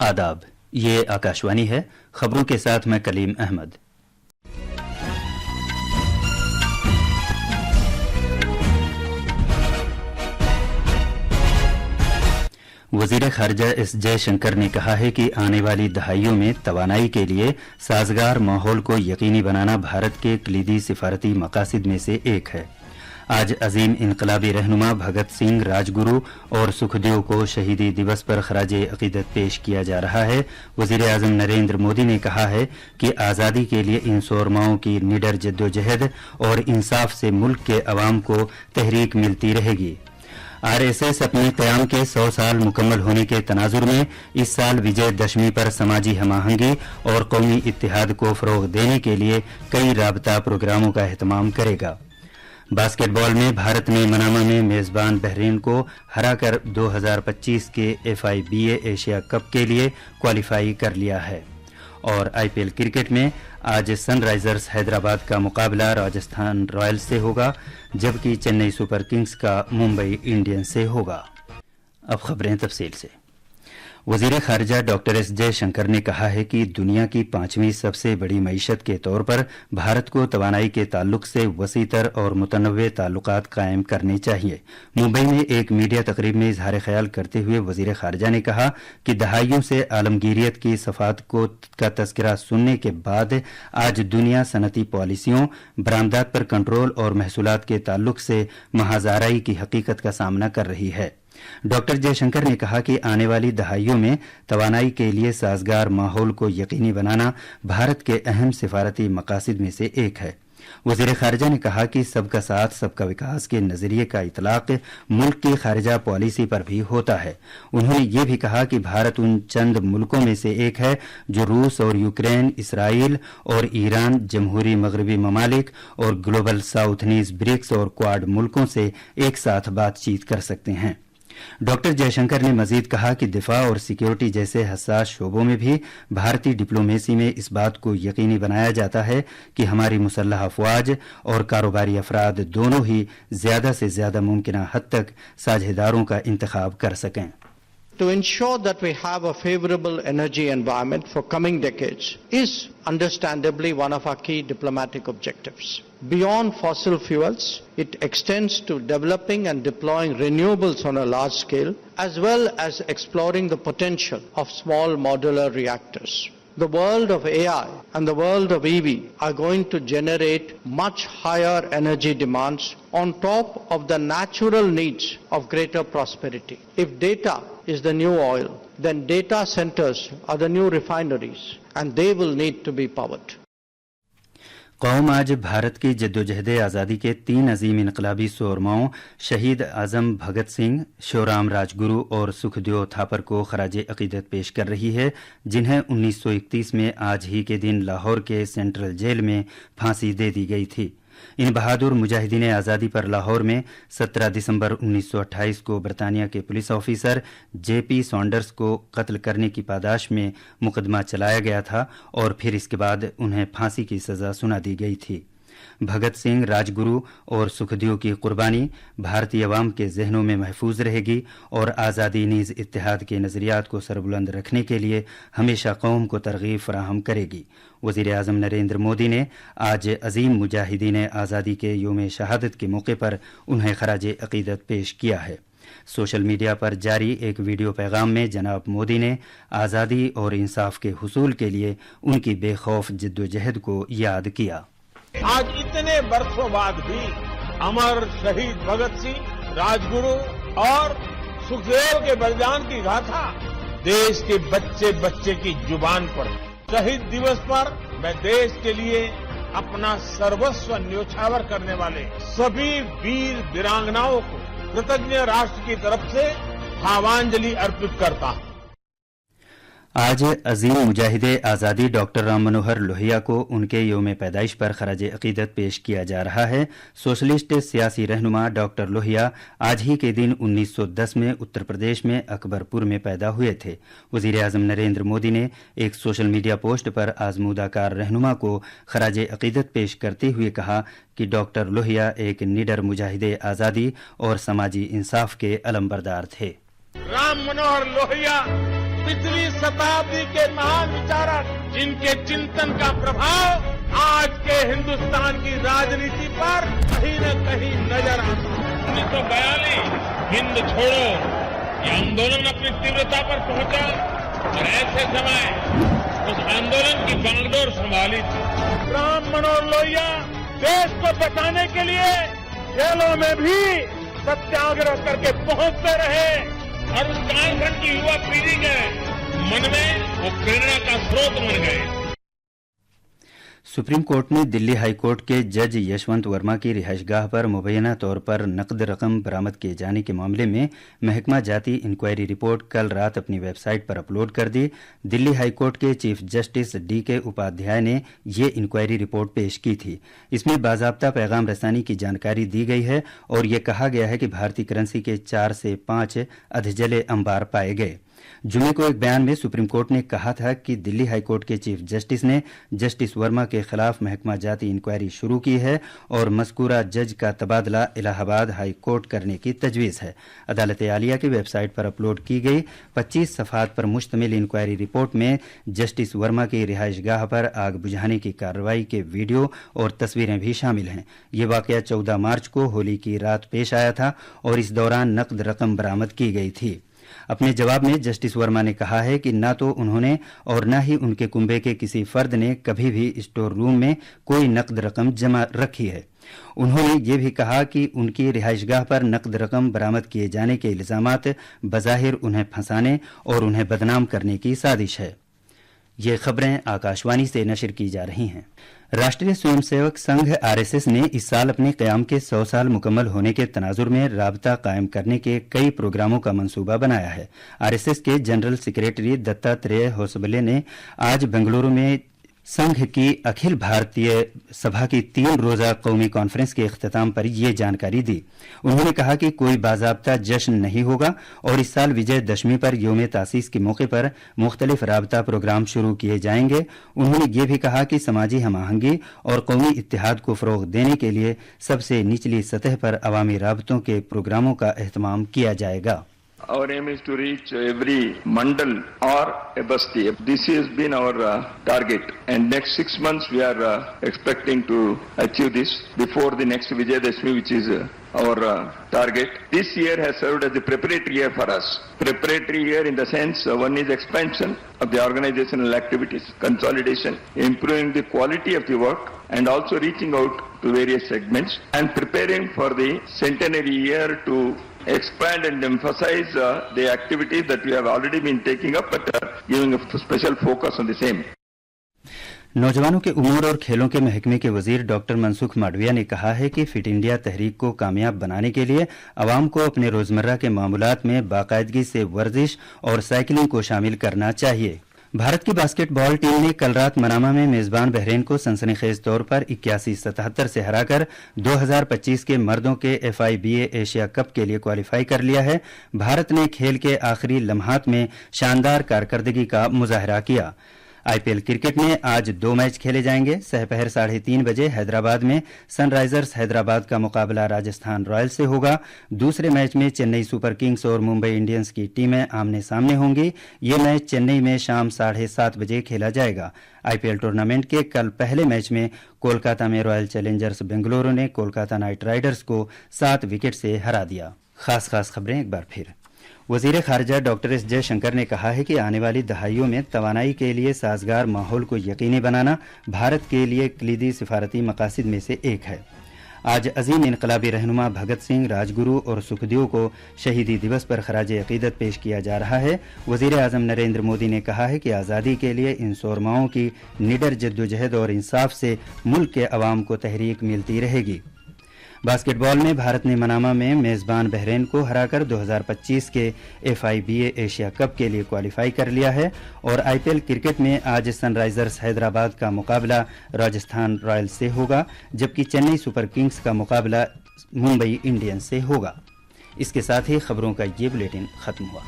आदाब, ये आकाशवाणी है। खबरों के साथ मैं कलीम अहमद। वजीर खारजा एस जयशंकर ने कहा है कि आने वाली दहाइयों में तवानाई के लिए साजगार माहौल को यकीनी बनाना भारत के कलीदी सिफारती मकासद में से एक है। आज अजीम इनकलाबी रहनुमा भगत सिंह, राजगुरु और सुखदेव को शहीदी दिवस पर खराजे अकीदत पेश किया जा रहा है। वजीर आजम नरेंद्र मोदी ने कहा है कि आज़ादी के लिए इन शोरमाओं की निडर जद्दोजहद और इंसाफ से मुल्क के अवाम को तहरीक मिलती रहेगी। आरएसएस अपने क़याम के 100 साल मुकम्मल होने के तनाजुर में इस साल विजय दशमी पर समाजी हमाहंगी और कौमी इत्तेहाद को फ़रोग़ देने के लिए कई राबता प्रोग्रामों का एहतमाम करेगा। बास्केटबॉल में भारत ने मनामा में मेज़बान बहरीन को हराकर 2025 के FIBA एशिया कप के लिए क्वालिफाई कर लिया है। और IPL क्रिकेट में आज सनराइजर्स हैदराबाद का मुकाबला राजस्थान रॉयल्स से होगा, जबकि चेन्नई सुपर किंग्स का मुंबई इंडियंस से होगा। अब खबरें तफसील से। वजीर खारजा डॉक्टर एस जयशंकर ने कहा है कि दुनिया की 5वीं सबसे बड़ी मईशत के तौर पर भारत को तवानाई के ताल्लुक से वसीतर और मुतनव्वे ताल्लुकात कायम करने चाहिए। मुंबई में एक मीडिया तकरीब में इजहार ख्याल करते हुए वजीर खारजा ने कहा कि दहाइयों से आलमगीरियत की सफात का तस्करा सुनने के बाद आज दुनिया सनती पॉलिसियों, बरामदात पर कंट्रोल और महसूलात के ताल्लुक से महाजाराई की हकीकत का सामना कर रही है। डॉक्टर जयशंकर ने कहा कि आने वाली दहाइयों में तवानाई के लिए साजगार माहौल को यकीनी बनाना भारत के अहम सिफारती मकासद में से एक है। वजीर खारजा ने कहा कि सबका साथ सबका विकास के नजरिए का इतलाक मुल्क की खारजा पॉलिसी पर भी होता है। उन्होंने ये भी कहा कि भारत उन चंद मुल्कों में से एक है जो रूस और यूक्रेन, इसराइल और ईरान, जमहूरी मगरबी ममालिक और ग्लोबल साउथ नीज, ब्रिक्स और क्वाड मुल्कों से एक साथ बातचीत कर सकते हैं। डॉक्टर जयशंकर ने मजीद कहा कि दिफा और सिक्योरिटी जैसे हसास शोबों में भी भारतीय डिप्लोमेसी में इस बात को यकीनी बनाया जाता है कि हमारी मुसल्लह अफवाज और कारोबारी अफराद दोनों ही ज्यादा से ज्यादा मुमकिन हद तक साझेदारों का इंतखाब कर सकें। To ensure that we have a favorable energy environment for coming decades is understandably one of our key diplomatic objectives. Beyond fossil fuels, it extends to developing and deploying renewables on a large scale, as well as exploring the potential of small modular reactors. The world of AI and the world of EV are going to generate much higher energy demands on top of the natural needs of greater prosperity. If data is the new oil, then data centers are the new refineries, and they will need to be powered. कौम आज भारत की जद्दोजहद आज़ादी के 3 अजीम इनकलाबी शोरमाओं शहीद आजम भगत सिंह, श्योराम राजगुरु और सुखदेव थापर को खराजे अकीदत पेश कर रही है, जिन्हें 1931 में आज ही के दिन लाहौर के सेंट्रल जेल में फांसी दे दी गई थी। इन बहादुर मुजाहिदीन आज़ादी पर लाहौर में 17 दिसंबर 1928 को बरतानिया के पुलिस ऑफिसर JP सॉन्डर्स को कत्ल करने की पादाश में मुकदमा चलाया गया था और फिर इसके बाद उन्हें फांसी की सजा सुना दी गई थी। भगत सिंह, राजगुरु और सुखदेव की कुर्बानी भारतीय अवाम के जहनों में महफूज रहेगी और आज़ादी नीज़ इत्तेहाद के नज़रियात को सरबुलंद रखने के लिए हमेशा कौम को तरगीब फराहम करेगी। वज़ीर आज़म नरेंद्र मोदी ने आज अजीम मुजाहिदीन आज़ादी के योम शहादत के मौके पर उन्हें खराजे अकीदत पेश किया है। सोशल मीडिया पर जारी एक वीडियो पैगाम में जनाब मोदी ने आज़ादी और इंसाफ के हुसूल के लिए उनकी बेखौफ जद्दोजहद को याद किया। आज इतने बरसों बाद भी अमर शहीद भगत सिंह, राजगुरु और सुखदेव के बलिदान की गाथा देश के बच्चे बच्चे की जुबान पर। शहीद दिवस पर मैं देश के लिए अपना सर्वस्व न्योछावर करने वाले सभी वीर वीरांगनाओं को कृतज्ञ राष्ट्र की तरफ से भावांजलि अर्पित करता हूं। आज अजीम मुजाहिदे आज़ादी डॉक्टर राम मनोहर लोहिया को उनके योम पैदाइश पर खराजे अकीदत पेश किया जा रहा है। सोशलिस्ट सियासी रहनुमा डॉक्टर लोहिया आज ही के दिन 1910 में उत्तर प्रदेश में अकबरपुर में पैदा हुए थे। वज़ीर आज़म नरेंद्र मोदी ने एक सोशल मीडिया पोस्ट पर आजमूदाकार रहनुमा को खराजे अकीदत पेश करते हुए कहा कि डॉक्टर लोहिया एक निडर मुजाहिदे आज़ादी और समाजी इंसाफ के अलमबरदार थे। राम मनोहर लोहिया पिछली शताब्दी के महान विचारक जिनके चिंतन का प्रभाव आज के हिंदुस्तान की राजनीति पर कहीं न कहीं नजर आता है। 1942 हिंद छोड़ो ये आंदोलन अपनी तीव्रता पर पहुंचा और ऐसे समय उस आंदोलन की बागडोर संभाली थी। राम मनोहर लोहिया देश को बचाने के लिए जेलों में भी सत्याग्रह करके पहुंचते रहे और उस कालखंड की युवा पीढ़ी के मन में वो प्रेरणा का स्रोत बन गए। सुप्रीम कोर्ट ने दिल्ली हाई कोर्ट के जज यशवंत वर्मा की रिहाइशगाह पर मुबैना तौर पर नकद रकम बरामद किए जाने के मामले में महकमा जाती इंक्वायरी रिपोर्ट कल रात अपनी वेबसाइट पर अपलोड कर दी। दिल्ली हाई कोर्ट के चीफ जस्टिस DK उपाध्याय ने ये इंक्वायरी रिपोर्ट पेश की थी। इसमें बाजाब्ता पैगाम रसानी की जानकारी दी गई है और ये कहा गया है कि भारतीय करेंसी के 4 से 5 अधजले अंबार पाए गए। जुमे को एक बयान में सुप्रीम कोर्ट ने कहा था कि दिल्ली हाई कोर्ट के चीफ जस्टिस ने जस्टिस वर्मा के खिलाफ महकमा जाती इंक्वायरी शुरू की है और मज़कूरा जज का तबादला इलाहाबाद हाई कोर्ट करने की तजवीज़ है। अदालत आलिया की वेबसाइट पर अपलोड की गई 25 सफ़हात पर मुश्तमिल इंक्वायरी रिपोर्ट में जस्टिस वर्मा की रिहाइशगाह पर आग बुझाने की कार्रवाई के वीडियो और तस्वीरें भी शामिल हैं। ये वाकया 14 मार्च को होली की रात पेश आया था और इस दौरान नकद रकम बरामद की गई थी। अपने जवाब में जस्टिस वर्मा ने कहा है कि न तो उन्होंने और न ही उनके कुंबे के किसी फर्द ने कभी भी स्टोर रूम में कोई नकद रकम जमा रखी है। उन्होंने ये भी कहा कि उनकी रिहाइशगाह पर नकद रकम बरामद किए जाने के इल्जामात बज़ाहिर उन्हें फंसाने और उन्हें बदनाम करने की साजिश है। ये खबरें आकाशवाणी से नशर की जा रही हैं। राष्ट्रीय स्वयंसेवक संघ RSS ने इस साल अपने क़याम के 100 साल मुकम्मल होने के तनाजुर में राबता कायम करने के कई प्रोग्रामों का मंसूबा बनाया है। RSS के जनरल सेक्रेटरी दत्तात्रेय होसबले ने आज बेंगलुरु में संघ की अखिल भारतीय सभा की 3 रोज़ा कौमी कॉन्फ्रेंस के इख्तिताम पर ये जानकारी दी। उन्होंने कहा कि कोई बाज़ाब्ता जश्न नहीं होगा और इस साल विजयदशमी पर यौम तासीस के मौके पर मुख्तलिफ राबता प्रोग्राम शुरू किए जाएंगे। उन्होंने ये भी कहा कि समाजी हम आहंगी और कौमी इत्तेहाद को फ़रोग़ देने के लिए सबसे निचली सतह पर अवामी राबतों के प्रोग्रामों का एहतमाम किया जाएगा। Our aim is to reach every mandal or a basti. This has been our target, and next 6 months we are expecting to achieve this before the next Vijayadashmi, which is our target. This year has served as the preparatory year for us. Preparatory year in the sense one is expansion of the organizational activities, consolidation, improving the quality of the work, and also reaching out to various segments and preparing for the centenary year to expand and emphasize the activities that we have already been taking up, but giving a special focus on the same. नौजवानों के उमूर और खेलों के महकमे के वजीर doctor Mansukh Mandaviya ने कहा है कि फिट इंडिया तहरीक को कामयाब बनाने के लिए अवाम को अपने रोजमर्रा के मामूलात में बाकायदगी से वर्जिश और साइकिलिंग को शामिल करना चाहिए। भारत की बास्केटबॉल टीम ने कल रात मनामा में मेजबान बहरीन को सनसनीखेज तौर पर 81-77 से हराकर 2025 के मर्दों के FIBA एशिया कप के लिए क्वालिफाई कर लिया है। भारत ने खेल के आखिरी लम्हात में शानदार कारकर्दगी का मुजाहरा किया। IPL क्रिकेट में आज 2 मैच खेले जाएंगे। सहपहर 3:30 बजे हैदराबाद में सनराइजर्स हैदराबाद का मुकाबला राजस्थान रॉयल्स से होगा। दूसरे मैच में चेन्नई सुपर किंग्स और मुंबई इंडियंस की टीमें आमने सामने होंगी। ये मैच चेन्नई में शाम 7:30 बजे खेला जाएगा। IPL टूर्नामेंट के कल पहले मैच में कोलकाता में रॉयल चैलेंजर्स बेंगलुरु ने कोलकाता नाइट राइडर्स को 7 विकेट से हरा दिया। खास खबरें एक बार फिर। वजीर खारजा डॉक्टर S जयशंकर ने कहा है कि आने वाली दहाइयों में तवानाई के लिए साजगार माहौल को यकीनी बनाना भारत के लिए कलीदी सिफारती मकासद में से एक है। आज अजीम इनकलाबी रहनुमा भगत सिंह, राजगुरु और सुखदेव को शहीदी दिवस पर खराज अकीदत पेश किया जा रहा है। वजीर आज़म नरेंद्र मोदी ने कहा है कि आज़ादी के लिए इन शोरमाओं की निडर जद्दोजहद और इंसाफ से मुल्क के अवाम को तहरीक मिलती रहेगी। बास्केटबॉल में भारत ने मनामा में मेज़बान बहरीन को हराकर 2025 के FIBA एशिया कप के लिए क्वालिफाई कर लिया है और IPL क्रिकेट में आज सनराइजर्स हैदराबाद का मुकाबला राजस्थान रॉयल्स से होगा, जबकि चेन्नई सुपर किंग्स का मुकाबला मुंबई इंडियंस से होगा। इसके साथ ही खबरों का ये बुलेटिन खत्म हुआ।